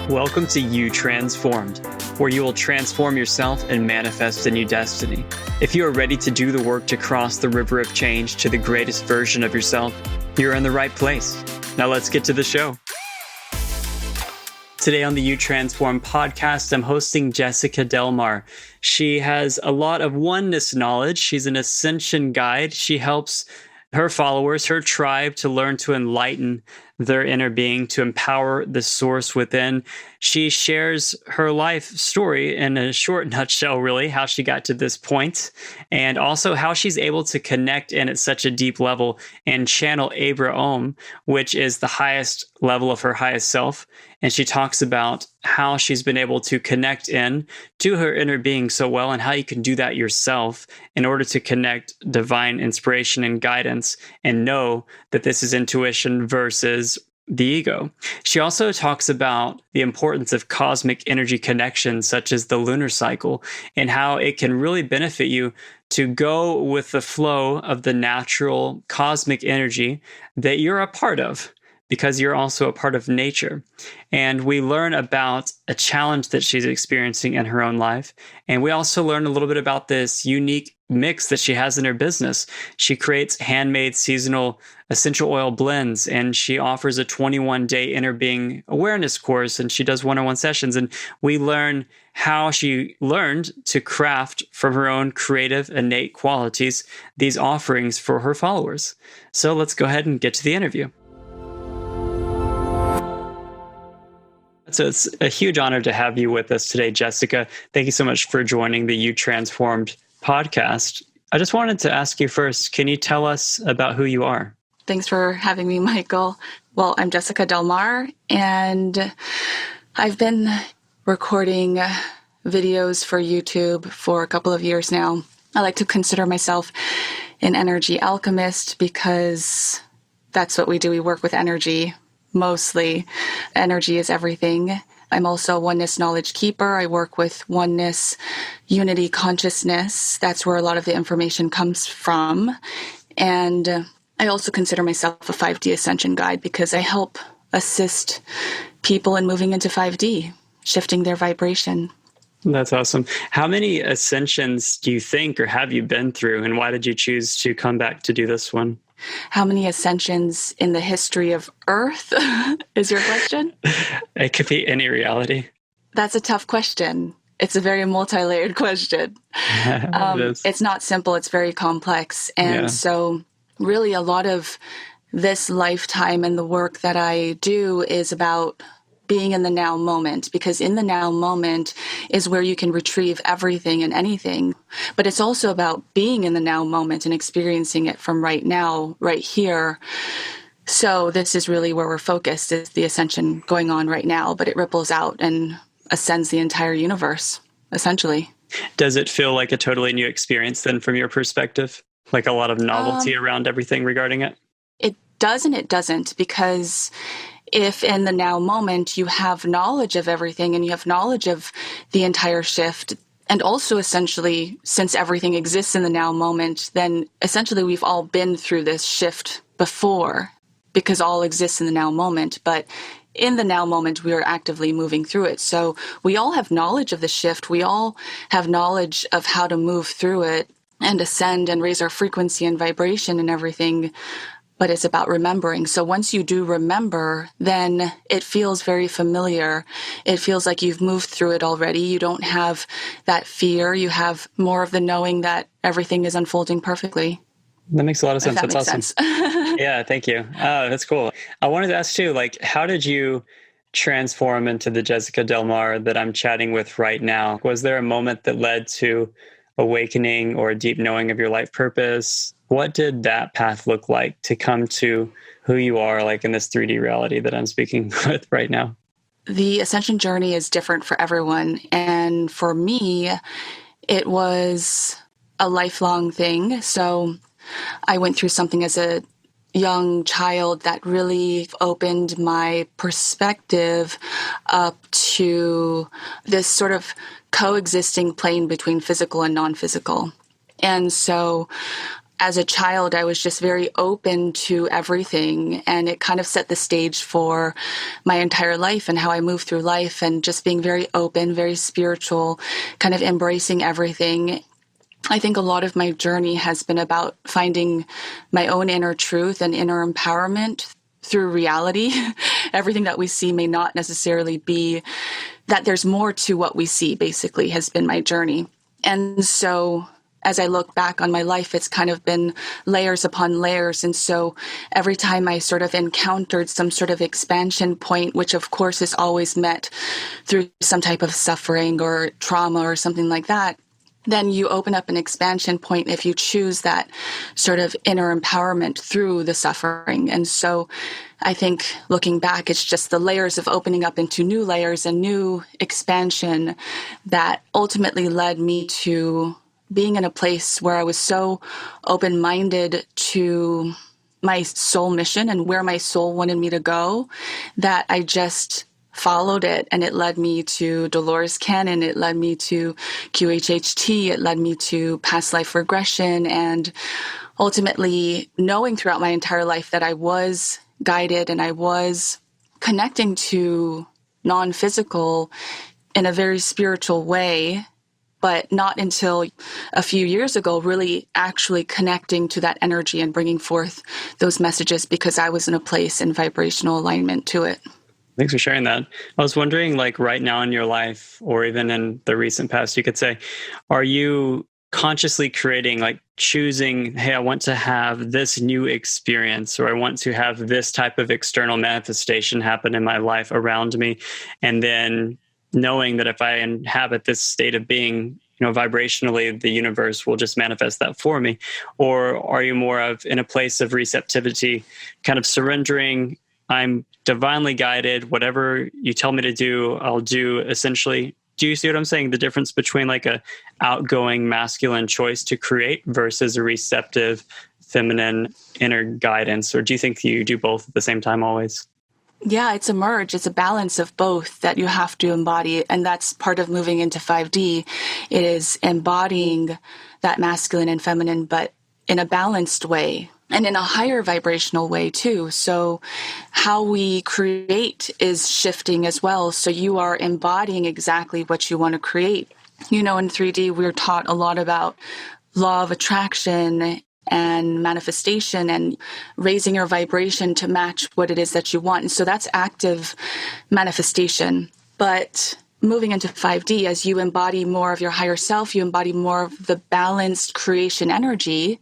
Welcome to You Transformed, where you will transform yourself and manifest a new destiny. If you are ready to do the work to cross the river of change to the greatest version of yourself, you're in the right place. Now let's get to the show. Today on the You Transform podcast, I'm hosting Jessica Delmar. She has a lot of oneness knowledge. She's an ascension guide. She helps her followers, her tribe, to learn to enlighten their inner being, to empower the source within. She shares her life story in a short nutshell, really, how she got to this point, and also how she's able to connect in at such a deep level and channel Abraham, which is the highest level of her highest self. And she talks about how she's been able to connect in to her inner being so well, and how you can do that yourself in order to connect divine inspiration and guidance and know that this is intuition versus the ego. She also talks about the importance of cosmic energy connections, such as the lunar cycle, and how it can really benefit you to go with the flow of the natural cosmic energy that you're a part of, because you're also a part of nature. And we learn about a challenge that she's experiencing in her own life. And we also learn a little bit about this unique mix that she has in her business. She creates handmade seasonal essential oil blends, and she offers a 21-day inner being awareness course, and she does one-on-one sessions. And we learn how she learned to craft from her own creative, innate qualities these offerings for her followers. So let's go ahead and get to the interview. So it's a huge honor to have you with us today, Jessica. Thank you so much for joining the You Transformed podcast. I just wanted to ask you first, can you tell us about who you are? Thanks for having me, Michael. Well, I'm Jessica Delmar, and I've been recording videos for YouTube for a couple of years now. I like to consider myself an energy alchemist because that's what we do. We work with energy. Mostly. Energy is everything. I'm also a Oneness Knowledge keeper. I work with oneness, unity consciousness. That's where a lot of the information comes from. And I also consider myself a 5D Ascension guide because I help assist people in moving into 5D, shifting their vibration. That's awesome. How many ascensions do you think or have you been through, and why did you choose to come back to do this one? How many ascensions in the history of Earth is your question? It could be any reality. That's a tough question. It's a very multi-layered question. It's not simple. It's very complex. And so really a lot of this lifetime and the work that I do is about being in the now moment, because in the now moment is where you can retrieve everything and anything. But it's also about being in the now moment and experiencing it from right now, right here. So this is really where we're focused, is the ascension going on right now, but it ripples out and ascends the entire universe, essentially. Does it feel like a totally new experience then from your perspective? Like a lot of novelty around everything regarding it? It does and it doesn't, because if in the now moment you have knowledge of everything and you have knowledge of the entire shift, and also essentially, since everything exists in the now moment, then essentially we've all been through this shift before, because all exists in the now moment. But in the now moment, we are actively moving through it. So we all have knowledge of the shift. We all have knowledge of how to move through it and ascend and raise our frequency and vibration and everything. But it's about remembering. So once you do remember, then it feels very familiar. It feels like you've moved through it already. You don't have that fear. You have more of the knowing that everything is unfolding perfectly. That makes a lot of sense. That's awesome. Yeah, thank you. That's cool. I wanted to ask too, how did you transform into the Jessica Delmar that I'm chatting with right now? Was there a moment that led to awakening or a deep knowing of your life purpose? What did that path look like to come to who you are, in this 3D reality that I'm speaking with right now? The ascension journey is different for everyone. And for me, it was a lifelong thing. So I went through something as a young child that really opened my perspective up to this sort of coexisting plane between physical and non-physical. And so as a child, I was just very open to everything, and it kind of set the stage for my entire life and how I move through life, and just being very open, very spiritual, kind of embracing everything. I think a lot of my journey has been about finding my own inner truth and inner empowerment through reality. Everything that we see may not necessarily be that there's more to what we see, basically, has been my journey. And so as I look back on my life, it's kind of been layers upon layers. And so every time I sort of encountered some sort of expansion point, which of course is always met through some type of suffering or trauma or something like that, then you open up an expansion point if you choose that sort of inner empowerment through the suffering. And so I think looking back, it's just the layers of opening up into new layers and new expansion that ultimately led me to being in a place where I was so open-minded to my soul mission and where my soul wanted me to go, that I just followed it. And it led me to Dolores Cannon. It led me to QHHT. It led me to past life regression. And ultimately knowing throughout my entire life that I was guided and I was connecting to non-physical in a very spiritual way, but not until a few years ago, really actually connecting to that energy and bringing forth those messages, because I was in a place in vibrational alignment to it. Thanks for sharing that. I was wondering, like right now in your life, or even in the recent past, you could say, are you consciously creating, like choosing, hey, I want to have this new experience, or I want to have this type of external manifestation happen in my life around me, and then knowing that if I inhabit this state of being, vibrationally, the universe will just manifest that for me? Or are you more of in a place of receptivity, kind of surrendering, I'm divinely guided, whatever you tell me to do, I'll do, essentially? Do you see what I'm saying? The difference between like a outgoing masculine choice to create versus a receptive feminine inner guidance? Or do you think you do both at the same time always? Yeah, it's a merge. It's a balance of both that you have to embody. And that's part of moving into 5D. It is embodying that masculine and feminine, but in a balanced way and in a higher vibrational way too. So how we create is shifting as well. So you are embodying exactly what you want to create. In 3D, we're taught a lot about law of attraction and manifestation and raising your vibration to match what it is that you want. And so that's active manifestation. But moving into 5D, as you embody more of your higher self, you embody more of the balanced creation energy,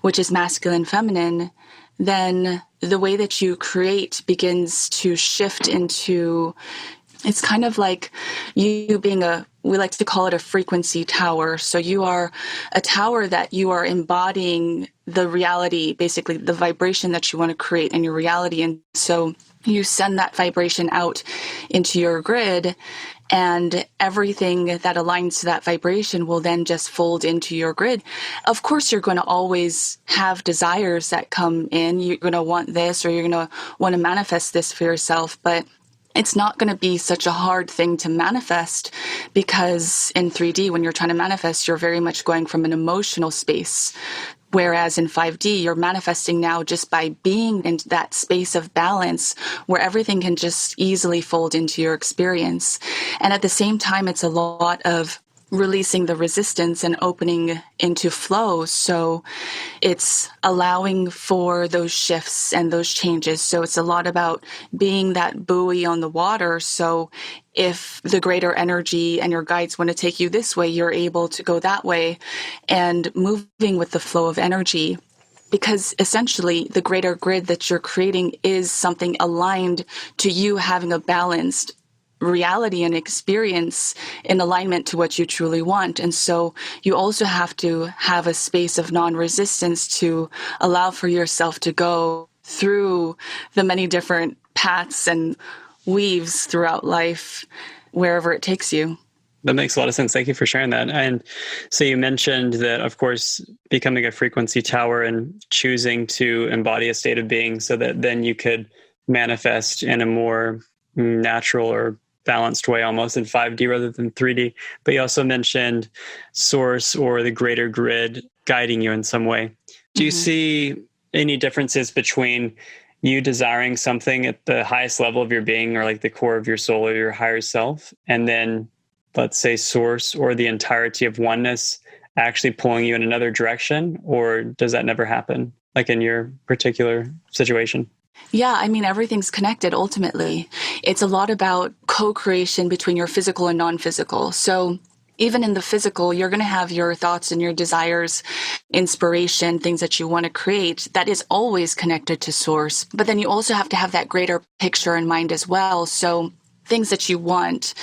which is masculine, feminine, then the way that you create begins to shift into, it's kind of like you being we like to call it a frequency tower. So you are a tower that you are embodying the reality, basically the vibration that you want to create in your reality. And so you send that vibration out into your grid, and everything that aligns to that vibration will then just fold into your grid. Of course, you're going to always have desires that come in. You're going to want this, or you're going to want to manifest this for yourself, but it's not going to be such a hard thing to manifest, because in 3D, when you're trying to manifest, you're very much going from an emotional space. Whereas in 5D, you're manifesting now just by being in that space of balance where everything can just easily fold into your experience. And at the same time, it's a lot of releasing the resistance and opening into flow. So it's allowing for those shifts and those changes. So it's a lot about being that buoy on the water. So if the greater energy and your guides want to take you this way, you're able to go that way, and moving with the flow of energy. Because essentially the greater grid that you're creating is something aligned to you having a balanced reality and experience in alignment to what you truly want. And so you also have to have a space of non-resistance to allow for yourself to go through the many different paths and weaves throughout life, wherever it takes you. That makes a lot of sense. Thank you for sharing that. And so you mentioned that, of course, becoming a frequency tower and choosing to embody a state of being so that then you could manifest in a more natural or balanced way, almost in 5D rather than 3D. But you also mentioned source or the greater grid guiding you in some way. Do you see any differences between you desiring something at the highest level of your being or like the core of your soul or your higher self, and then let's say source or the entirety of oneness actually pulling you in another direction? Or does that never happen, like in your particular situation? Yeah, I mean, everything's connected ultimately. It's a lot about co-creation between your physical and non-physical. So even in the physical, you're going to have your thoughts and your desires, inspiration, things that you want to create. That is always connected to source. But then you also have to have that greater picture in mind as well. So things that you want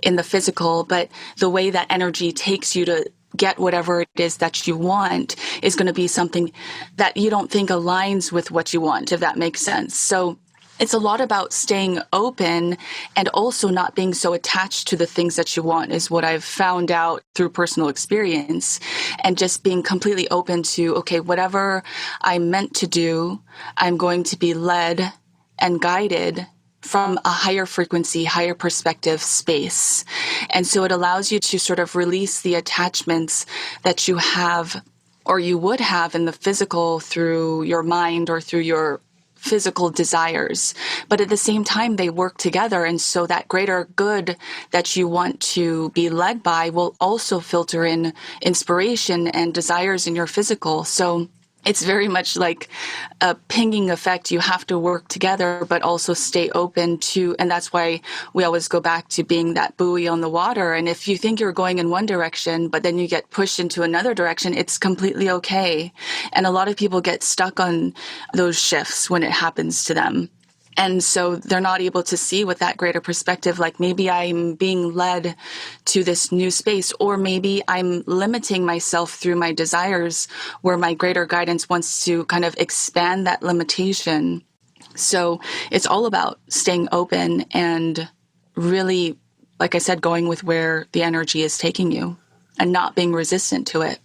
in the physical, but the way that energy takes you to get whatever it is that you want is going to be something that you don't think aligns with what you want, if that makes sense. So it's a lot about staying open and also not being so attached to the things that you want is what I've found out through personal experience, and just being completely open to, okay, whatever I'm meant to do, I'm going to be led and guided from a higher frequency, higher perspective space. And so it allows you to sort of release the attachments that you have or you would have in the physical through your mind or through your physical desires. But at the same time, they work together. And so that greater good that you want to be led by will also filter in inspiration and desires in your physical. So it's very much like a pinging effect. You have to work together, but also stay open to, and that's why we always go back to being that buoy on the water. And if you think you're going in one direction, but then you get pushed into another direction, it's completely okay. And a lot of people get stuck on those shifts when it happens to them. And so they're not able to see with that greater perspective, like maybe I'm being led to this new space, or maybe I'm limiting myself through my desires where my greater guidance wants to kind of expand that limitation. So it's all about staying open and really, like I said, going with where the energy is taking you and not being resistant to it.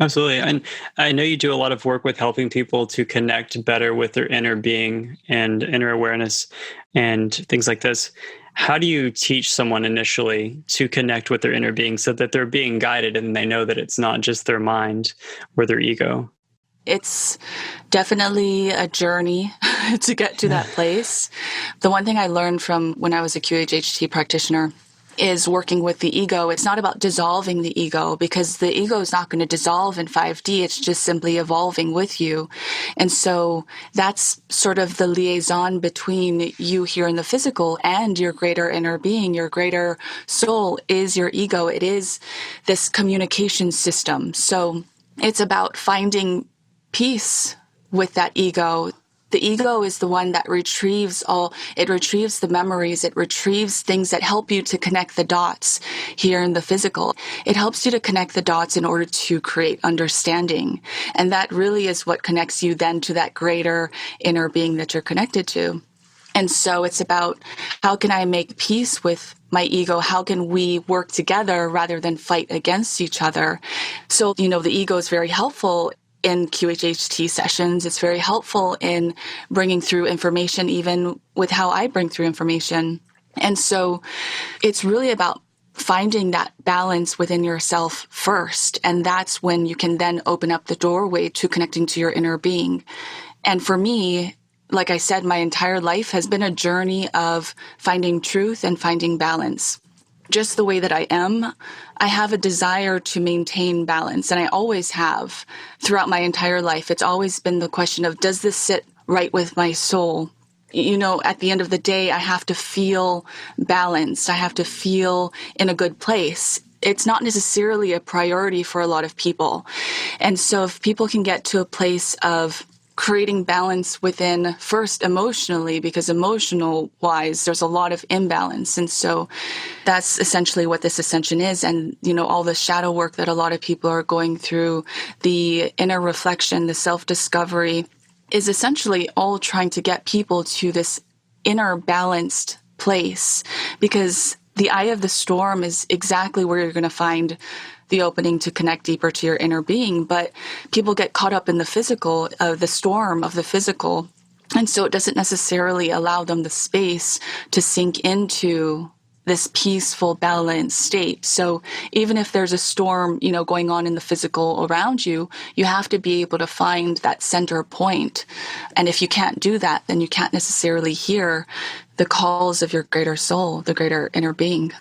Absolutely. And I know you do a lot of work with helping people to connect better with their inner being and inner awareness and things like this. How do you teach someone initially to connect with their inner being so that they're being guided and they know that it's not just their mind or their ego? It's definitely a journey to get to that place. The one thing I learned from when I was a QHHT practitioner is working with the ego. It's not about dissolving the ego, because the ego is not going to dissolve in 5D. It's just simply evolving with you. And so that's sort of the liaison between you here in the physical and your greater inner being. Your greater soul is your ego. It is this communication system. So it's about finding peace with that ego. The ego is the one that retrieves the memories, it retrieves things that help you to connect the dots here in the physical. It helps you to connect the dots in order to create understanding. And that really is what connects you then to that greater inner being that you're connected to. And so it's about, how can I make peace with my ego? How can we work together rather than fight against each other? So, the ego is very helpful in QHHT sessions. It's very helpful in bringing through information, even with how I bring through information. And so it's really about finding that balance within yourself first. And that's when you can then open up the doorway to connecting to your inner being. And for me, like I said, my entire life has been a journey of finding truth and finding balance. Just the way that I am, I have a desire to maintain balance, and I always have throughout my entire life. It's always been the question of, does this sit right with my soul? At the end of the day, I have to feel balanced. I have to feel in a good place. It's not necessarily a priority for a lot of people. And so if people can get to a place of creating balance within, first emotionally, because emotional wise, there's a lot of imbalance. And so that's essentially what this ascension is. And, all the shadow work that a lot of people are going through, the inner reflection, the self-discovery, is essentially all trying to get people to this inner balanced place, because the eye of the storm is exactly where you're going to find the opening to connect deeper to your inner being. But people get caught up in the physical, the storm of the physical. And so it doesn't necessarily allow them the space to sink into this peaceful, balanced state. So even if there's a storm, going on in the physical around you, you have to be able to find that center point. And if you can't do that, then you can't necessarily hear the calls of your greater soul, the greater inner being.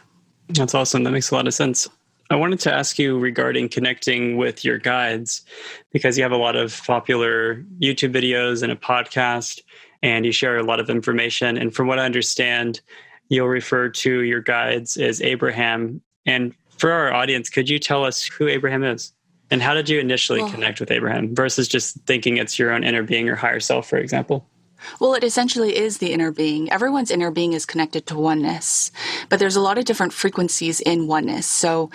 That's awesome. That makes a lot of sense. I wanted to ask you regarding connecting with your guides, because you have a lot of popular YouTube videos and a podcast, and you share a lot of information. And from what I understand, you'll refer to your guides as Abraham. And for our audience, could you tell us who Abraham is? And how did you initially connect with Abraham versus just thinking it's your own inner being or higher self, for example? Well, it essentially is the inner being. Everyone's inner being is connected to oneness, but there's a lot of different frequencies in oneness. So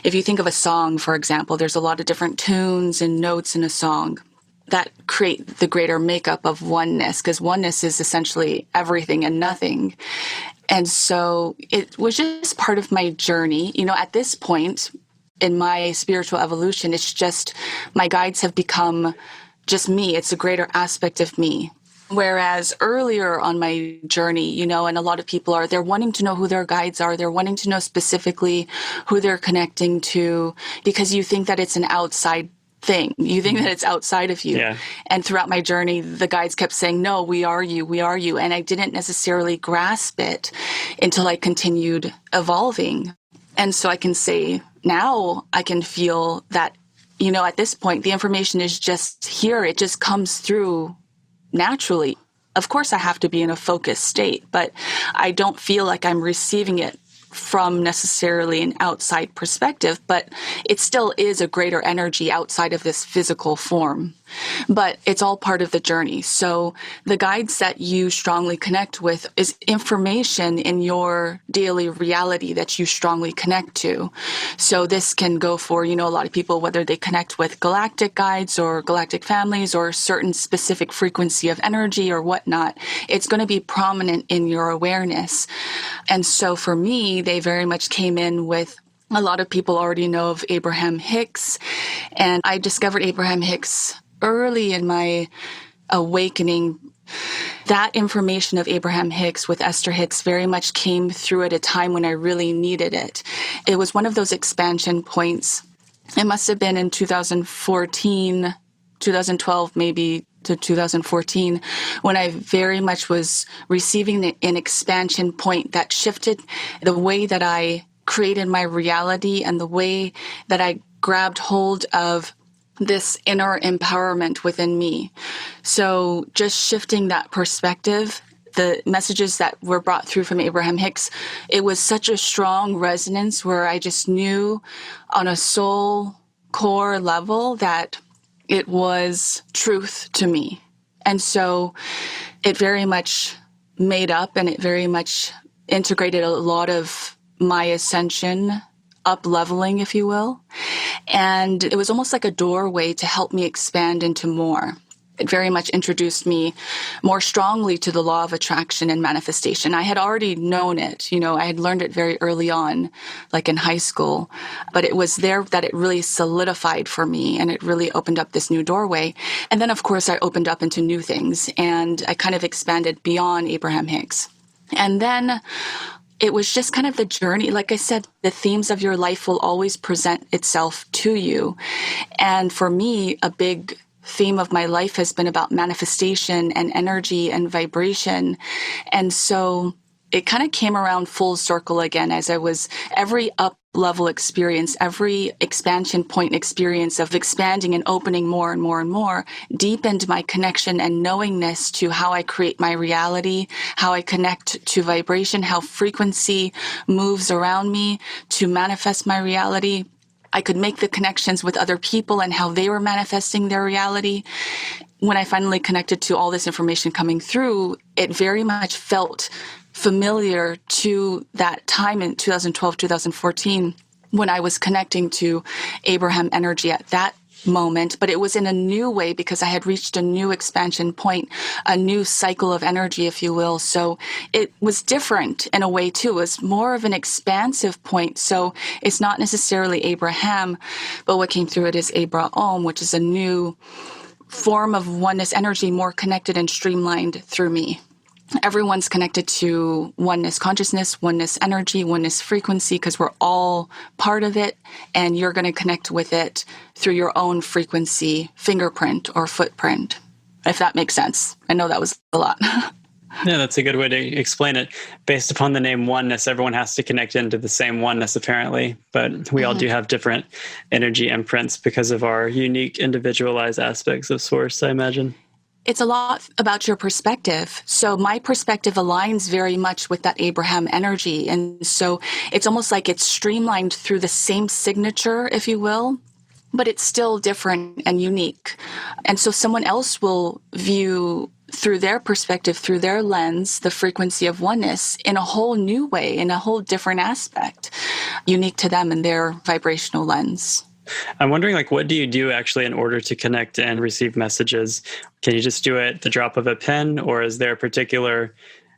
if you think of a song, for example, there's a lot of different tunes and notes in a song that create the greater makeup of oneness, because oneness is essentially everything and nothing. And so it was just part of my journey. At this point in my spiritual evolution, it's just my guides have become just me. It's a greater aspect of me. Whereas earlier on my journey, and a lot of people they're wanting to know who their guides are. They're wanting to know specifically who they're connecting to, because you think that it's an outside thing. You think that it's outside of you. Yeah. And throughout my journey, the guides kept saying, no, we are you, we are you. And I didn't necessarily grasp it until I continued evolving. And so I can say now I can feel that, at this point, the information is just here. It just comes through naturally. Of course, I have to be in a focused state, but I don't feel like I'm receiving it from necessarily an outside perspective, but it still is a greater energy outside of this physical form. But it's all part of the journey. So the guides that you strongly connect with is information in your daily reality that you strongly connect to. So this can go for, a lot of people, whether they connect with galactic guides or galactic families or certain specific frequency of energy or whatnot. It's going to be prominent in your awareness. And so for me, they very much came in with a lot of people already know of Abraham Hicks. And I discovered Abraham Hicks early in my awakening. That information of Abraham Hicks with Esther Hicks very much came through at a time when I really needed it. It was one of those expansion points. It must have been in 2014, 2012 maybe to 2014, when I very much was receiving an expansion point that shifted the way that I created my reality and the way that I grabbed hold of this inner empowerment within me. So just shifting that perspective, the messages that were brought through from Abraham Hicks, it was such a strong resonance where I just knew on a soul core level that it was truth to me. And so it very much made up and it very much integrated a lot of my ascension, up-leveling, if you will. And it was almost like a doorway to help me expand into more. It very much introduced me more strongly to the law of attraction and manifestation. I had already known it, I had learned it very early on, like in high school, but it was there that it really solidified for me and it really opened up this new doorway. And then, of course, I opened up into new things and I kind of expanded beyond Abraham Hicks. And then it was just kind of the journey. Like I said, the themes of your life will always present itself to you. And for me, a big theme of my life has been about manifestation and energy and vibration. And so it kind of came around full circle again as I was every up level experience, every expansion point experience of expanding and opening more and more and more deepened my connection and knowingness to how I create my reality, how I connect to vibration, how frequency moves around me to manifest my reality. I could make the connections with other people and how they were manifesting their reality. When I finally connected to all this information coming through, it very much felt familiar to that time in 2012, 2014, when I was connecting to Abraham energy at that moment, but it was in a new way because I had reached a new expansion point, a new cycle of energy, if you will. So it was different in a way too. It was more of an expansive point. So it's not necessarily Abraham, but what came through it is Abraham, which is a new form of oneness energy, more connected and streamlined through me. everyone's connected to oneness consciousness, oneness energy, oneness frequency, because we're all part of it, and you're going to connect with it through your own frequency, fingerprint or footprint, if that makes sense. I know that was a lot. Yeah, that's a good way to explain it. Based upon the name oneness, everyone has to connect into the same oneness, apparently. But we all do have different energy imprints because of our unique, individualized aspects of source, I imagine. It's a lot about your perspective. So my perspective aligns very much with that Abraham energy. And so it's almost like it's streamlined through the same signature, if you will, but it's still different and unique. And so someone else will view through their perspective, through their lens, the frequency of oneness in a whole new way, in a whole different aspect, unique to them and their vibrational lens. I'm wondering, what do you do actually in order to connect and receive messages? Can you just do it at the drop of a pen, or is there a particular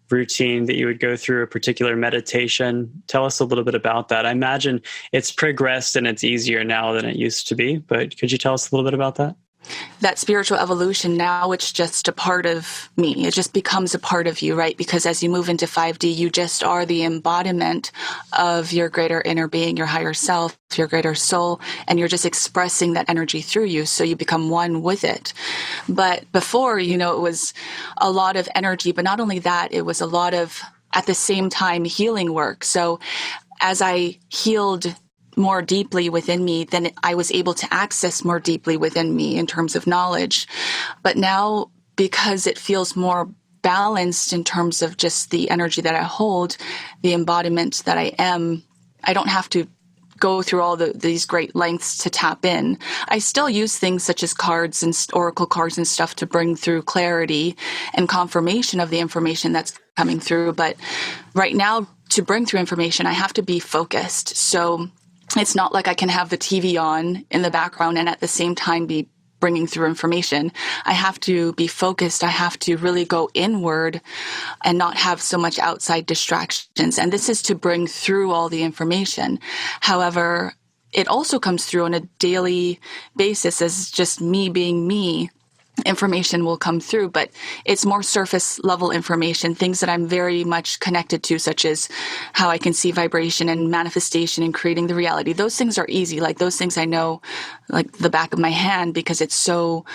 routine that you would go through, a particular meditation? Tell us a little bit about that. I imagine it's progressed and it's easier now than it used to be, but could you tell us a little bit about that? That spiritual evolution, now it's just a part of me. It just becomes a part of you, right? Because as you move into 5D, you just are the embodiment of your greater inner being, your higher self, your greater soul, and you're just expressing that energy through you. So you become one with it. But before, it was a lot of energy, but not only that, it was a lot of, at the same time, healing work. So as I healed more deeply within me, then I was able to access more deeply within me in terms of knowledge. But now, because it feels more balanced in terms of just the energy that I hold, the embodiment that I am, I don't have to go through all these great lengths to tap in. I still use things such as cards and oracle cards and stuff to bring through clarity and confirmation of the information that's coming through. But right now, to bring through information, I have to be focused. So it's not like I can have the TV on in the background and at the same time be bringing through information. I have to be focused. I have to really go inward and not have so much outside distractions. And this is to bring through all the information. However, it also comes through on a daily basis as just me being me. Information will come through, but it's more surface level information, things that I'm very much connected to, such as how I can see vibration and manifestation and creating the reality. Those things are easy. Like those things I know like the back of my hand because it's so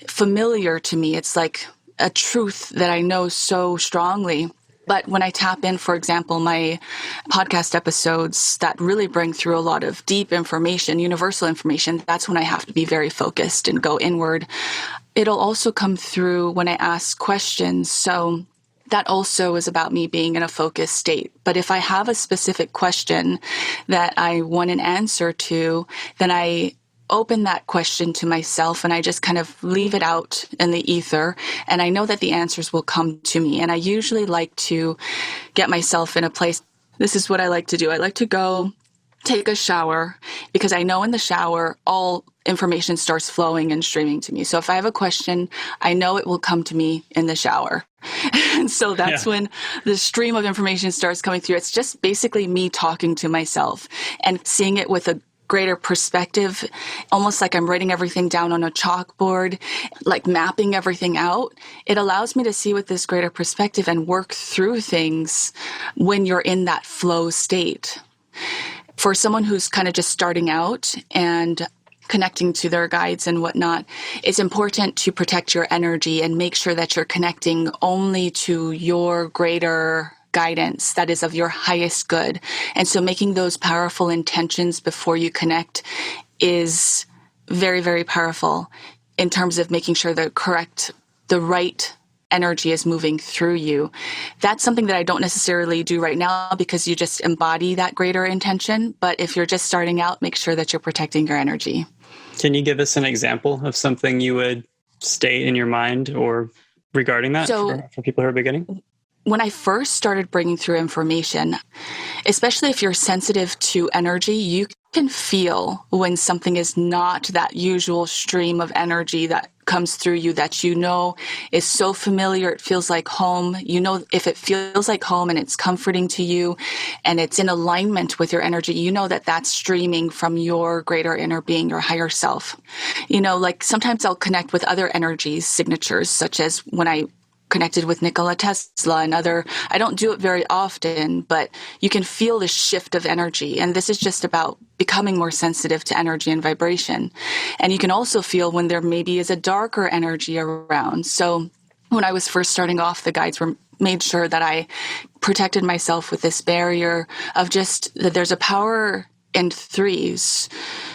familiar to me. It's like a truth that I know so strongly. But when I tap in, for example, my podcast episodes that really bring through a lot of deep information, universal information, that's when I have to be very focused and go inward. It'll also come through when I ask questions. So that also is about me being in a focused state. But if I have a specific question that I want an answer to, then I open that question to myself and I just kind of leave it out in the ether. And I know that the answers will come to me. And I usually like to get myself in a place. This is what I like to do. I like to go take a shower because I know in the shower, all information starts flowing and streaming to me. So if I have a question, I know it will come to me in the shower. And so that's when the stream of information starts coming through. It's just basically me talking to myself and seeing it with a greater perspective, almost like I'm writing everything down on a chalkboard, like mapping everything out. It allows me to see with this greater perspective and work through things when you're in that flow state. For someone who's kind of just starting out and connecting to their guides and whatnot, it's important to protect your energy and make sure that you're connecting only to your greater guidance that is of your highest good. And so making those powerful intentions before you connect is very, very powerful in terms of making sure the right energy is moving through you. That's something that I don't necessarily do right now because you just embody that greater intention. But if you're just starting out, make sure that you're protecting your energy. Can you give us an example of something you would state in your mind or regarding that for people who are beginning? When I first started bringing through information, especially if you're sensitive to energy, you can feel when something is not that usual stream of energy that comes through you that you know is so familiar, it feels like home. You know, if it feels like home and it's comforting to you and it's in alignment with your energy, you know that that's streaming from your greater inner being, your higher self. You know, like sometimes I'll connect with other energies, signatures, such as when I connected with Nikola Tesla and I don't do it very often, but you can feel the shift of energy. And this is just about becoming more sensitive to energy and vibration. And you can also feel when there maybe is a darker energy around. So when I was first starting off, the guides made sure that I protected myself with this barrier of just that there's a power in threes.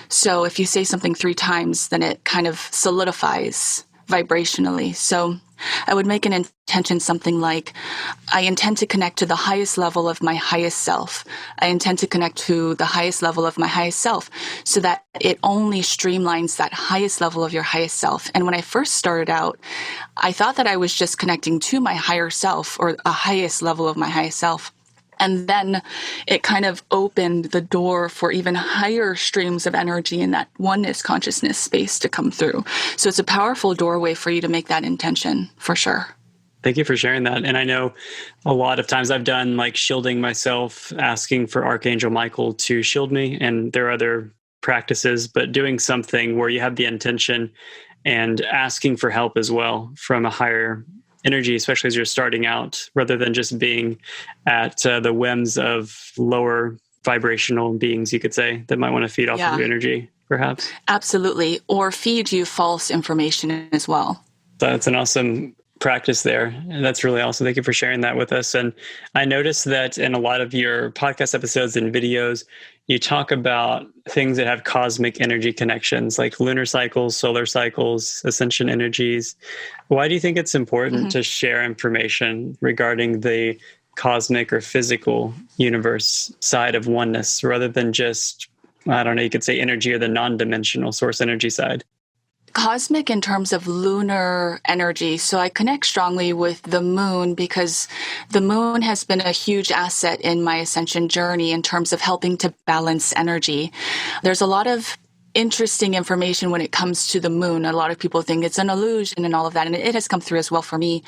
So if you say something 3 times, then it kind of solidifies vibrationally. So I would make an intention something like, I intend to connect to the highest level of my highest self. I intend to connect to the highest level of my highest self, so that it only streamlines that highest level of your highest self. And when I first started out, I thought that I was just connecting to my higher self, or a highest level of my highest self. And then it kind of opened the door for even higher streams of energy in that oneness consciousness space to come through. So it's a powerful doorway for you to make that intention, for sure. Thank you for sharing that. And I know a lot of times I've done like shielding myself, asking for Archangel Michael to shield me. And there are other practices, but doing something where you have the intention and asking for help as well from a higher energy, especially as you're starting out, rather than just being at the whims of lower vibrational beings, you could say, that might want to feed off of your energy, perhaps. Absolutely. Or feed you false information as well. That's an awesome practice there. And that's really awesome. Thank you for sharing that with us. And I noticed that in a lot of your podcast episodes and videos, you talk about things that have cosmic energy connections, like lunar cycles, solar cycles, ascension energies. Why do you think it's important to share information regarding the cosmic or physical universe side of oneness, rather than just, I don't know, you could say energy, or the non-dimensional source energy side? Cosmic in terms of lunar energy. So I connect strongly with the moon, because the moon has been a huge asset in my ascension journey in terms of helping to balance energy. There's a lot of interesting information when it comes to the moon. A lot of people think it's an illusion and all of that, and it has come through as well for me.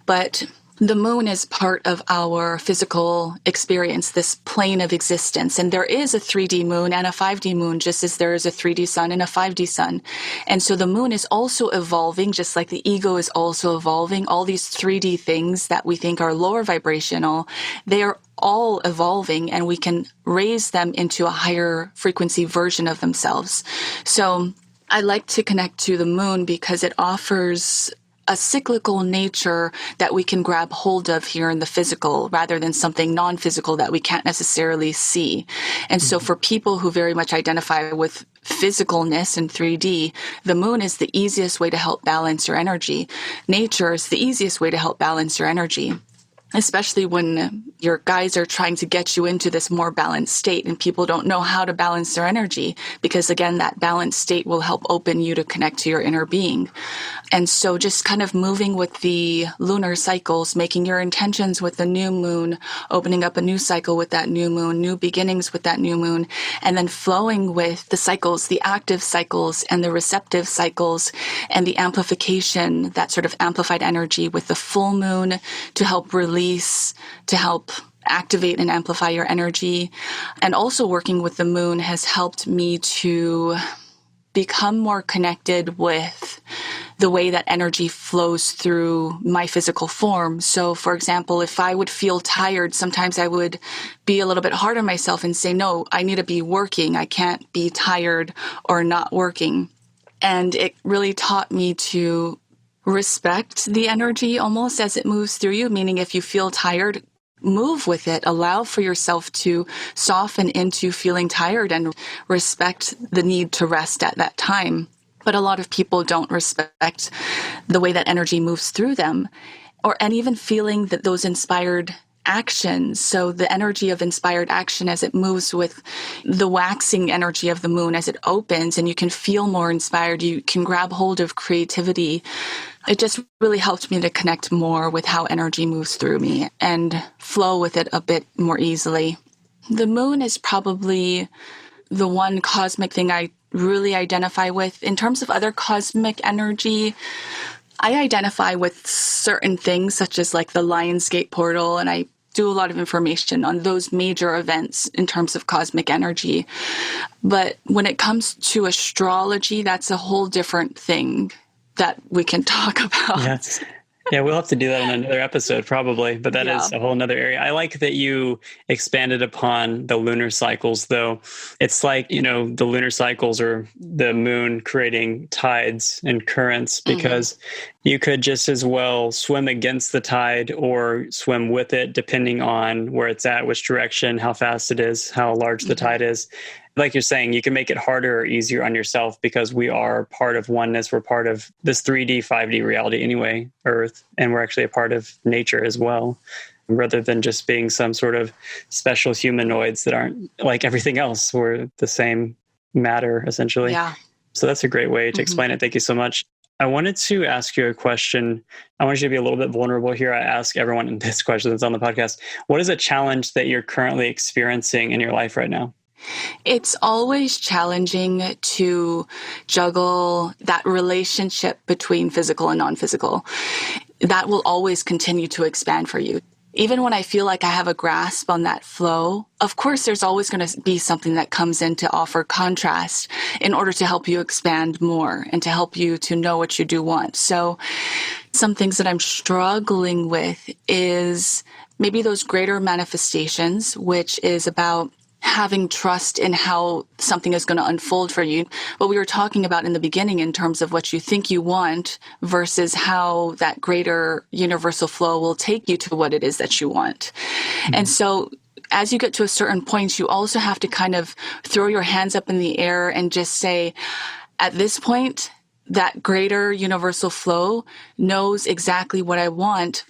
But the moon is part of our physical experience, this plane of existence. And there is a 3D moon and a 5D moon, just as there is a 3D sun and a 5D sun. And so the moon is also evolving, just like the ego is also evolving. All these 3D things that we think are lower vibrational, they are all evolving, and we can raise them into a higher frequency version of themselves. So I like to connect to the moon because it offers a cyclical nature that we can grab hold of here in the physical, rather than something non-physical that we can't necessarily see. And so for people who very much identify with physicalness in 3D, the moon is the easiest way to help balance your energy. Nature is the easiest way to help balance your energy, especially when your guides are trying to get you into this more balanced state and people don't know how to balance their energy, because again, that balanced state will help open you to connect to your inner being. And so just kind of moving with the lunar cycles, making your intentions with the new moon, opening up a new cycle with that new moon, new beginnings with that new moon, and then flowing with the cycles, the active cycles and the receptive cycles, and the amplification, that sort of amplified energy with the full moon to help release, to help activate and amplify your energy. And also working with the moon has helped me to become more connected with the way that energy flows through my physical form. So, for example, if I would feel tired, sometimes I would be a little bit hard on myself and say, no, I need to be working. I can't be tired or not working. And it really taught me to respect the energy almost as it moves through you, meaning if you feel tired, move with it. Allow for yourself to soften into feeling tired and respect the need to rest at that time. But a lot of people don't respect the way that energy moves through them, and even feeling that those inspired actions. So the energy of inspired action as it moves with the waxing energy of the moon as it opens, and you can feel more inspired, you can grab hold of creativity. It just really helped me to connect more with how energy moves through me and flow with it a bit more easily. The moon is probably the one cosmic thing I really identify with. In terms of other cosmic energy, I identify with certain things such as like the Lionsgate portal, and I do a lot of information on those major events in terms of cosmic energy. But when it comes to astrology, that's a whole different thing that we can talk about. Yes. Yeah, we'll have to do that in another episode probably, but that Yeah. is a whole nother area. I like that you expanded upon the lunar cycles, though. It's like, the lunar cycles or the moon creating tides and currents, Hmm. because you could just as well swim against the tide or swim with it, depending on where it's at, which direction, how fast it is, how large the Hmm. tide is. Like you're saying, you can make it harder or easier on yourself because we are part of oneness. We're part of this 3D, 5D reality anyway, Earth, and we're actually a part of nature as well, rather than just being some sort of special humanoids that aren't like everything else. We're the same matter, essentially. Yeah. So that's a great way to Hmm. explain it. Thank you so much. I wanted to ask you a question. I want you to be a little bit vulnerable here. I ask everyone in this question that's on the podcast. What is a challenge that you're currently experiencing in your life right now? It's always challenging to juggle that relationship between physical and non-physical. That will always continue to expand for you. Even when I feel like I have a grasp on that flow, of course, there's always going to be something that comes in to offer contrast in order to help you expand more and to help you to know what you do want. So some things that I'm struggling with is maybe those greater manifestations, which is about having trust in how something is going to unfold for you. What we were talking about in the beginning in terms of what you think you want versus how that greater universal flow will take you to what it is that you want. And Mhm. so as you get to a certain point, you also have to kind of throw your hands up in the air and just say, at this point, that greater universal flow knows exactly what I want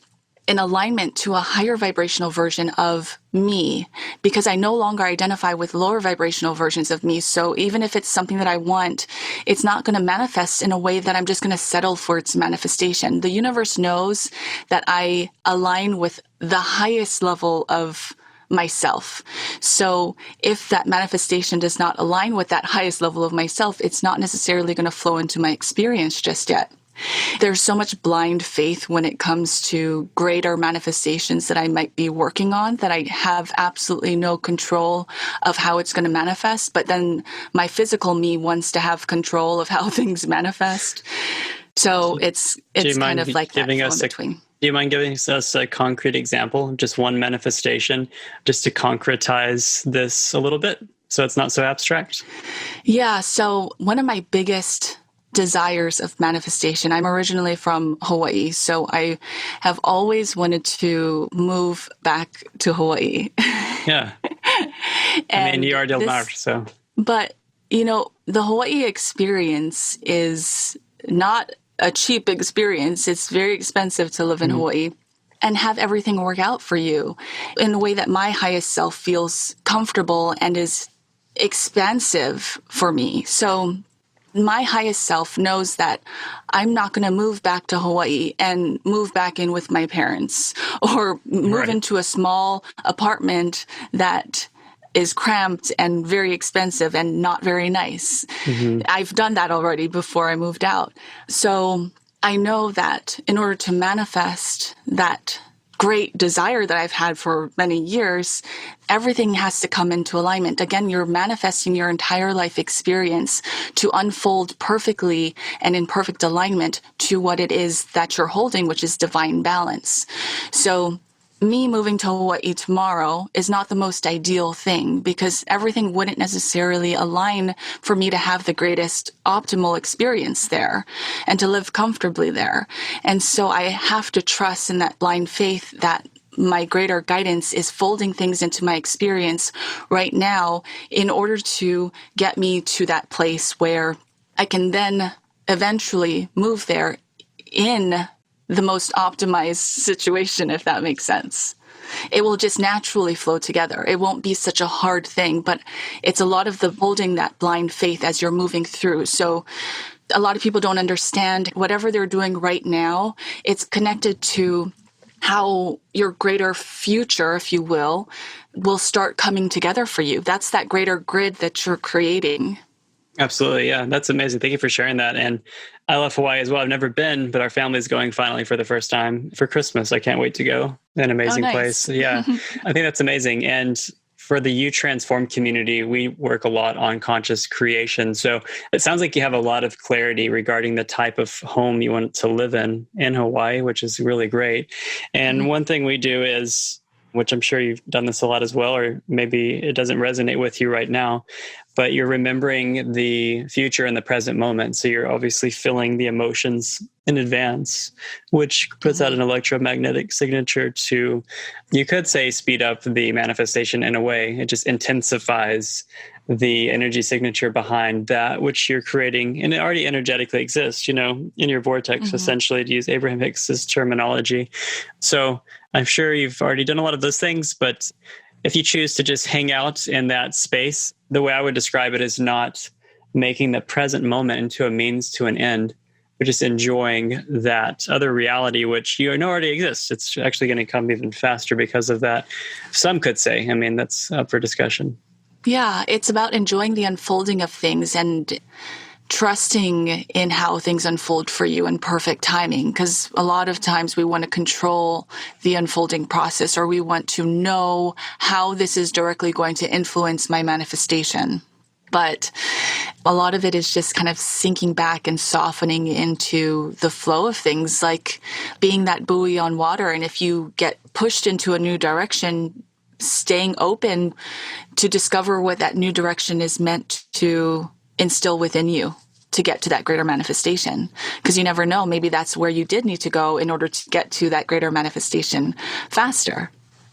in alignment to a higher vibrational version of me, because I no longer identify with lower vibrational versions of me. So even if it's something that I want, it's not going to manifest in a way that I'm just going to settle for its manifestation. The universe knows that I align with the highest level of myself. So if that manifestation does not align with that highest level of myself, it's not necessarily going to flow into my experience just yet. There's so much blind faith when it comes to greater manifestations that I might be working on that I have absolutely no control of how it's going to manifest. But then my physical me wants to have control of how things manifest. So it's Do you kind mind of like that giving flow in us a between. Do you mind giving us a concrete example, just one manifestation, just to concretize this a little bit so it's not so abstract? Yeah. So one of my biggest desires of manifestation, I'm originally from Hawaii. So I have always wanted to move back to Hawaii. Yeah. I mean, And you are Delmar, this, so but the Hawaii experience is not a cheap experience. It's very expensive to live in mhm. Hawaii and have everything work out for you in a way that my highest self feels comfortable and is expansive for me. So my highest self knows that I'm not going to move back to Hawaii and move back in with my parents or move Right. into a small apartment that is cramped and very expensive and not very nice. Hmm. I've done that already before I moved out. So I know that in order to manifest that great desire that I've had for many years, everything has to come into alignment. Again, you're manifesting your entire life experience to unfold perfectly and in perfect alignment to what it is that you're holding, which is divine balance. So me moving to Hawaii tomorrow is not the most ideal thing because everything wouldn't necessarily align for me to have the greatest optimal experience there and to live comfortably there. And so I have to trust in that blind faith that my greater guidance is folding things into my experience right now in order to get me to that place where I can then eventually move there in the most optimized situation, if that makes sense. It will just naturally flow together. It won't be such a hard thing, but it's a lot of the holding that blind faith as you're moving through. So a lot of people don't understand whatever they're doing right now. It's connected to how your greater future, if you will start coming together for you. That's that greater grid that you're creating. Absolutely. Yeah. That's amazing. Thank you for sharing that. And I love Hawaii as well. I've never been, but our family's going finally for the first time for Christmas. I can't wait to go. An Oh, amazing place. nice. Yeah. I think that's amazing. And for the You Transform community, we work a lot on conscious creation. So it sounds like you have a lot of clarity regarding the type of home you want to live in Hawaii, which is really great. And one thing we do is, which I'm sure you've done this a lot as well, or maybe it doesn't resonate with you right now, but you're remembering the future and the present moment. So you're obviously feeling the emotions in advance, which puts out an electromagnetic signature to, you could say, speed up the manifestation in a way. It just intensifies the energy signature behind that which you're creating. And it already energetically exists, in your vortex, essentially, to use Abraham Hicks's terminology. So I'm sure you've already done a lot of those things, but if you choose to just hang out in that space, the way I would describe it is not making the present moment into a means to an end, but just enjoying that other reality, which you know already exists. It's actually going to come even faster because of that. Some could say, that's up for discussion. Yeah, it's about enjoying the unfolding of things and trusting in how things unfold for you in perfect timing. Because a lot of times we want to control the unfolding process, or we want to know how this is directly going to influence my manifestation. But a lot of it is just kind of sinking back and softening into the flow of things, like being that buoy on water. And if you get pushed into a new direction, staying open to discover what that new direction is meant to instill within you to get to that greater manifestation. Because you never know, maybe that's where you did need to go in order to get to that greater manifestation faster.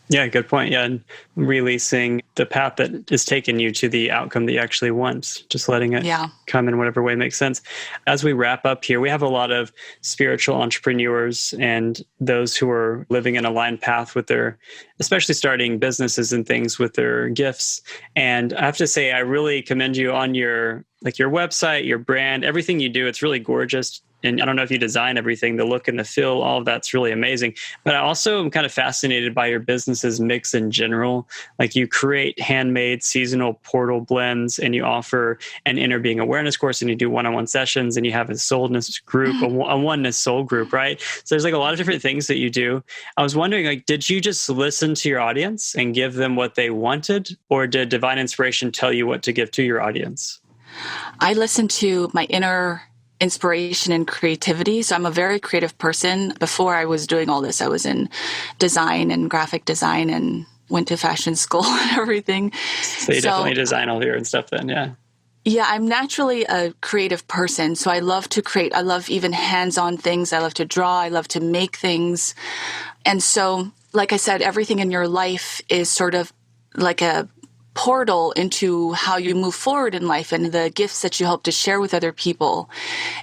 Yeah, good point. Yeah, and releasing the path that is taking you to the outcome that you actually want, just letting it come in whatever way makes sense. As we wrap up here, we have a lot of spiritual entrepreneurs and those who are living an aligned path with their, especially starting businesses and things with their gifts. And I have to say, I really commend you on your website, your brand, everything you do. It's really gorgeous. And I don't know if you design everything, the look and the feel, all of that's really amazing. But I also am kind of fascinated by your business's mix in general. Like you create handmade seasonal portal blends, and you offer an inner being awareness course, and you do one-on-one sessions, and you have a soulness group, a oneness soul group, right? So there's like a lot of different things that you do. I was wondering, did you just listen to your audience and give them what they wanted, or did divine inspiration tell you what to give to your audience? I listened to my inner inspiration and creativity. So I'm a very creative person. Before I was doing all this, I was in design and graphic design and went to fashion school and everything. So you definitely design all your own stuff then, yeah. Yeah, I'm naturally a creative person. So I love to create. I love even hands-on things. I love to draw. I love to make things. And so, like I said, everything in your life is sort of like a portal into how you move forward in life and the gifts that you hope to share with other people.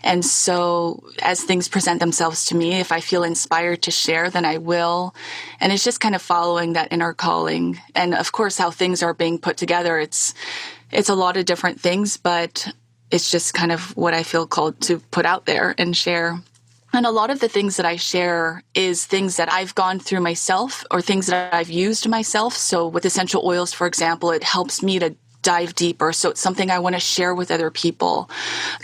And so as things present themselves to me, if I feel inspired to share, then I will. And it's just kind of following that inner calling. And of course, how things are being put together, it's a lot of different things, but it's just kind of what I feel called to put out there and share. And a lot of the things that I share is things that I've gone through myself or things that I've used myself. So with essential oils, for example, it helps me to dive deeper. So it's something I want to share with other people.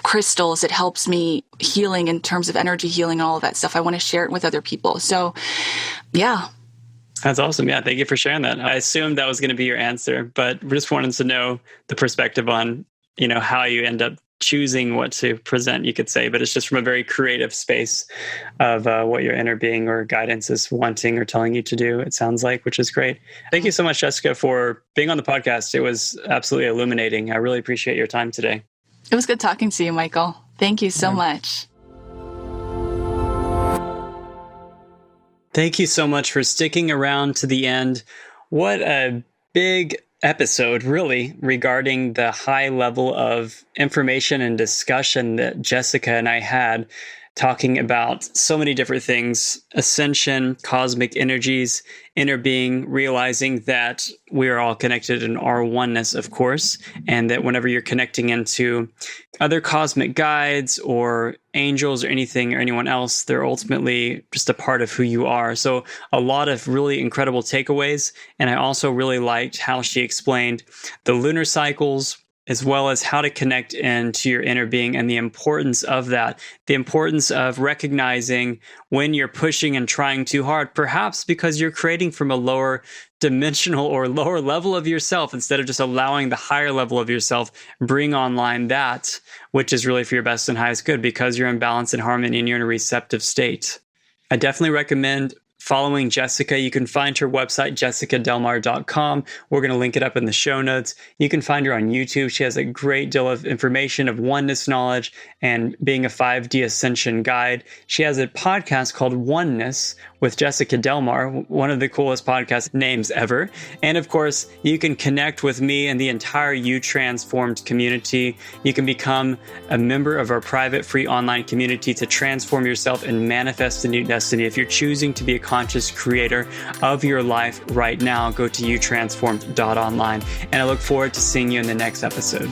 Crystals, it helps me healing in terms of energy healing and all of that stuff. I want to share it with other people. So, yeah. That's awesome. Yeah, thank you for sharing that. I assumed that was going to be your answer, but we just wanted to know the perspective on, how you end up choosing what to present, you could say, but it's just from a very creative space of what your inner being or guidance is wanting or telling you to do, it sounds like, which is great. Thank you so much, Jessica, for being on the podcast. It was absolutely illuminating. I really appreciate your time today. It was good talking to you, Michael. Thank you so much. Thank you so much for sticking around to the end. What a big episode, really, regarding the high level of information and discussion that Jessica and I had, talking about so many different things: ascension, cosmic energies, inner being, realizing that we are all connected in our oneness, of course, and that whenever you're connecting into other cosmic guides or angels or anything or anyone else, they're ultimately just a part of who you are. So a lot of really incredible takeaways. And I also really liked how she explained the lunar cycles, as well as how to connect into your inner being and the importance of that, the importance of recognizing when you're pushing and trying too hard, perhaps because you're creating from a lower dimensional or lower level of yourself instead of just allowing the higher level of yourself bring online that which is really for your best and highest good, because you're in balance and harmony and you're in a receptive state. I definitely recommend following Jessica. You can find her website, jessicadelmar.com. We're going to link it up in the show notes. You can find her on YouTube. She has a great deal of information of oneness knowledge and being a 5D ascension guide. She has a podcast called Oneness with Jessica Delmar, one of the coolest podcast names ever. And of course, you can connect with me and the entire You Transformed community. You can become a member of our private free online community to transform yourself and manifest a new destiny. If you're choosing to be a conscious creator of your life right now, go to youtransformed.online. And I look forward to seeing you in the next episode.